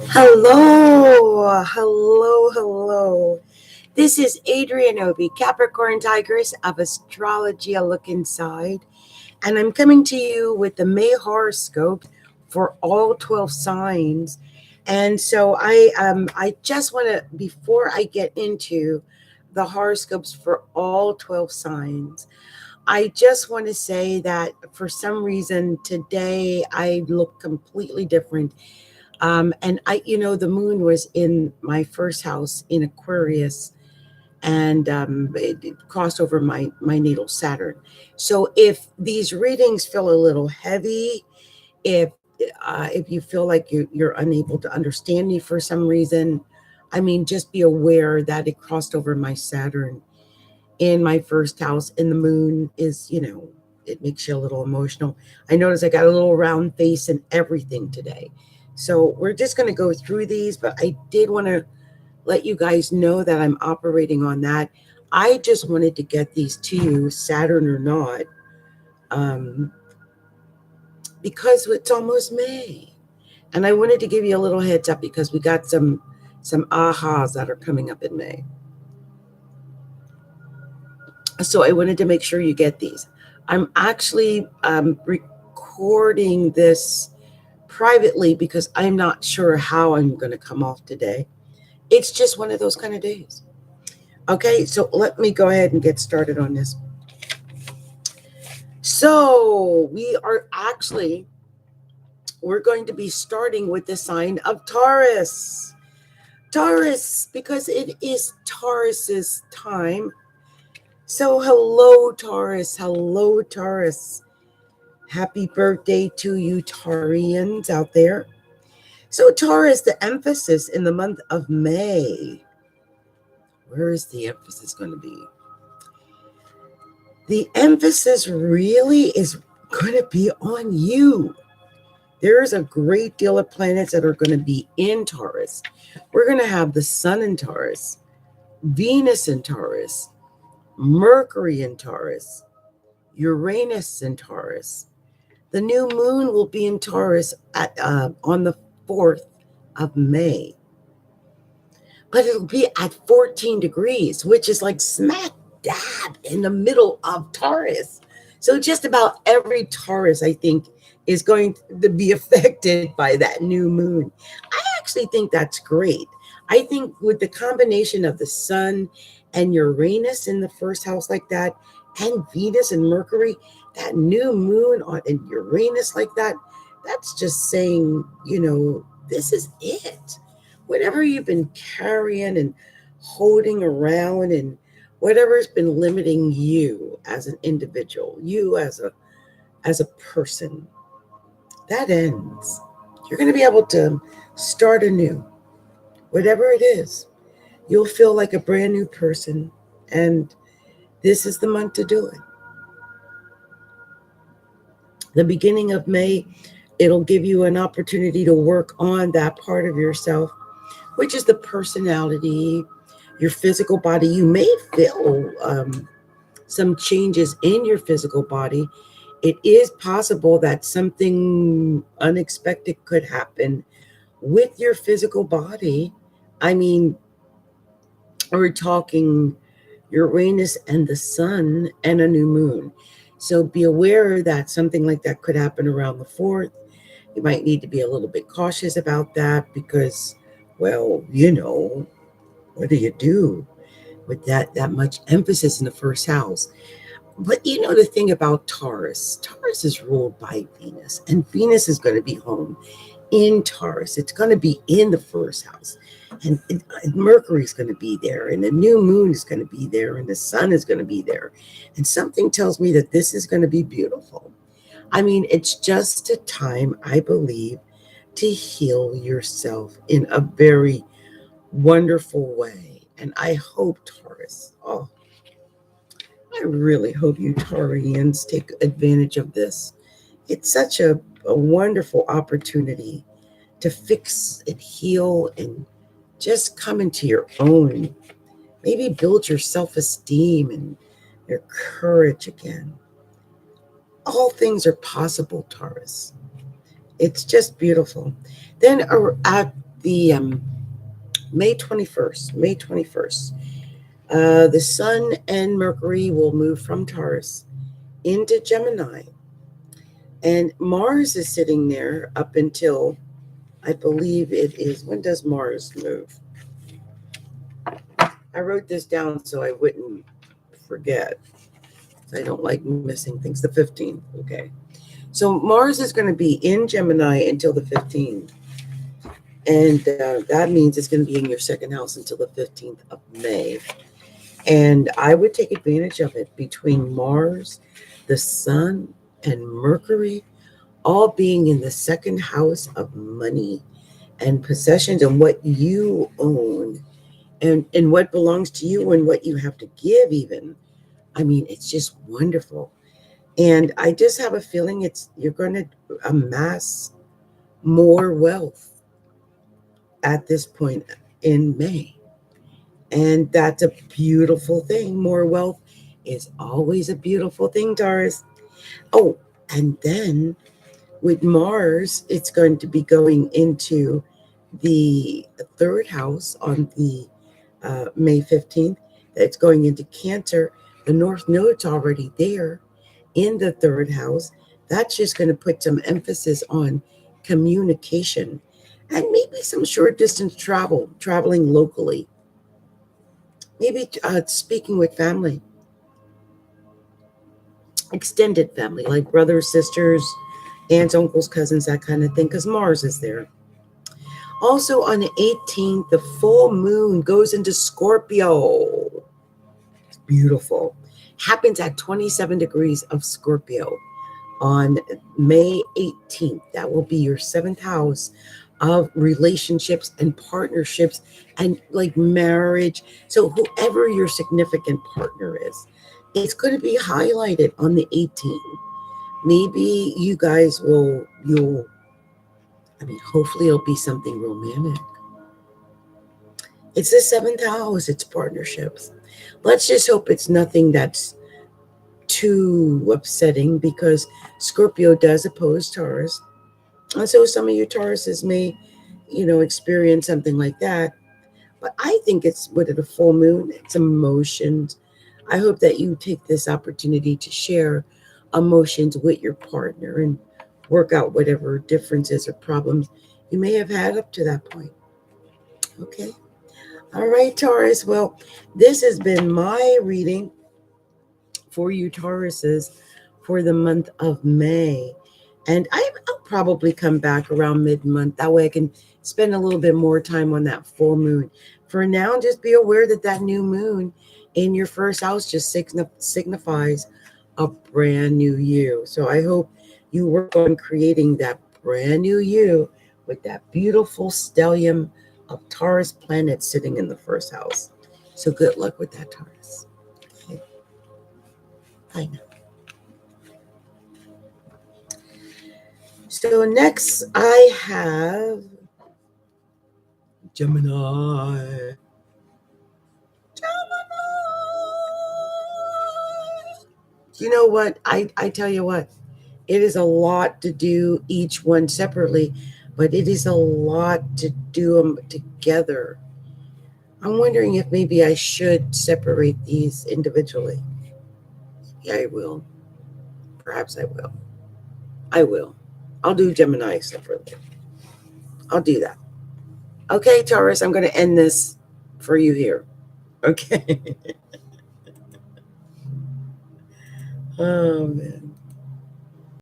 Hello. This is Adrian Obi, Capricorntigress of Astrology, a look inside. And I'm coming to you with the May horoscope for all 12 signs. And so I just want to, before I get into the horoscopes for all 12 signs, I just want to say that for some reason today I look completely different. And the moon was in my first house in Aquarius, and it crossed over my natal Saturn. So if these readings feel a little heavy, if if you feel like you're unable to understand me for some reason, I mean, just be aware that it crossed over my Saturn in my first house, and the moon is, it makes you a little emotional. I notice I got a little round face and everything today. So we're just going to go through these, but I did want to let you guys know that I'm operating on that. I just wanted to get these to you, Saturn or not, um, because it's almost May. And I wanted to give you a little heads up because we got some ahas that are coming up in May. So I wanted to make sure you get these. I'm actually recording this privately because I'm not sure how I'm going to come off today. It's just one of those kind of days. Okay, so let me go ahead and get started on this. So we're going to be starting with the sign of Taurus. Taurus, because it is Taurus's time. So hello, Taurus. Hello, Taurus. Happy birthday to you, Taurians out there. So, Taurus, the emphasis in the month of May. Where is the emphasis going to be? The emphasis really is going to be on you. There's a great deal of planets that are going to be in Taurus. We're going to have the Sun in Taurus, Venus in Taurus, Mercury in Taurus, Uranus in Taurus. The new moon will be in Taurus on the 4th of May. But it'll be at 14 degrees, which is like smack dab in the middle of Taurus. So just about every Taurus, I think, is going to be affected by that new moon. I actually think that's great. I think with the combination of the Sun and Uranus in the first house like that, and Venus and Mercury, that new moon on in Uranus like that, that's just saying, this is it. Whatever you've been carrying and holding around and whatever's been limiting you as an individual, you as a person, that ends. You're going to be able to start anew. Whatever it is, you'll feel like a brand new person, and this is the month to do it. The beginning of May, it'll give you an opportunity to work on that part of yourself, which is the personality, your physical body. You may feel some changes in your physical body. It is possible that something unexpected could happen with your physical body. I mean, we're talking Uranus and the Sun and a new moon. So be aware that something like that could happen around the 4th. You might need to be a little bit cautious about that because, well, what do you do with that much emphasis in the first house? But the thing about Taurus is ruled by Venus, and Venus is going to be home in Taurus. It's going to be in the first house. And Mercury is going to be there, and the new moon is going to be there, and the sun is going to be there. And something tells me that this is going to be beautiful. I mean, it's just a time, I believe, to heal yourself in a very wonderful way. And I hope, Taurus, I really hope you Taurians take advantage of this. It's such a wonderful opportunity to fix and heal and just come into your own. Maybe build your self-esteem and your courage again. All things are possible, Taurus. It's just beautiful. Then at the May 21st. May 21st. The Sun and Mercury will move from Taurus into Gemini. And Mars is sitting there up until, I believe it is, when does Mars move? I wrote this down so I wouldn't forget. I don't like missing things. The 15th, okay. So Mars is going to be in Gemini until the 15th. And that means it's going to be in your second house until the 15th of May. And I would take advantage of it between Mars, the Sun, and Mercury, all being in the second house of money and possessions and what you own and what belongs to you and what you have to give even. I mean, it's just wonderful. And I just have a feeling you're going to amass more wealth at this point in May. And that's a beautiful thing. More wealth is always a beautiful thing, Taurus. Oh, and then with Mars, it's going to be going into the third house on the May 15th. It's going into Cancer. The North Node's already there in the third house. That's just going to put some emphasis on communication and maybe some short distance traveling locally. Maybe speaking with family, extended family, like brothers, sisters, aunts, uncles, cousins, that kind of thing, because Mars is there. Also on the 18th, the full moon goes into Scorpio. It's beautiful. Happens at 27 degrees of Scorpio on May 18th. That will be your seventh house of relationships and partnerships and like marriage. So whoever your significant partner is, it's going to be highlighted on the 18th. Maybe you guys hopefully it'll be something romantic. It's the seventh house, it's partnerships. Let's just hope it's nothing that's too upsetting because Scorpio does oppose Taurus. And so some of you Tauruses may, experience something like that. But I think it's with a full moon, it's emotions. I hope that you take this opportunity to share emotions with your partner and work out whatever differences or problems you may have had up to that point. Okay. All right, Taurus. Well, this has been my reading for you Tauruses for the month of May. And I'll probably come back around mid-month. That way I can spend a little bit more time on that full moon. For now, just be aware that new moon in your first house just signifies a brand new you. So I hope you work on creating that brand new you with that beautiful stellium of Taurus planets sitting in the first house. So good luck with that, Taurus. Okay. Bye now. So next I have Gemini. You know what? I tell you what, it is a lot to do each one separately, but it is a lot to do them together. I'm wondering if maybe I should separate these individually. Yeah, I will. Perhaps I will. I will. I'll do Gemini separately. I'll do that. Okay, Taurus, I'm going to end this for you here. Okay. Oh, man.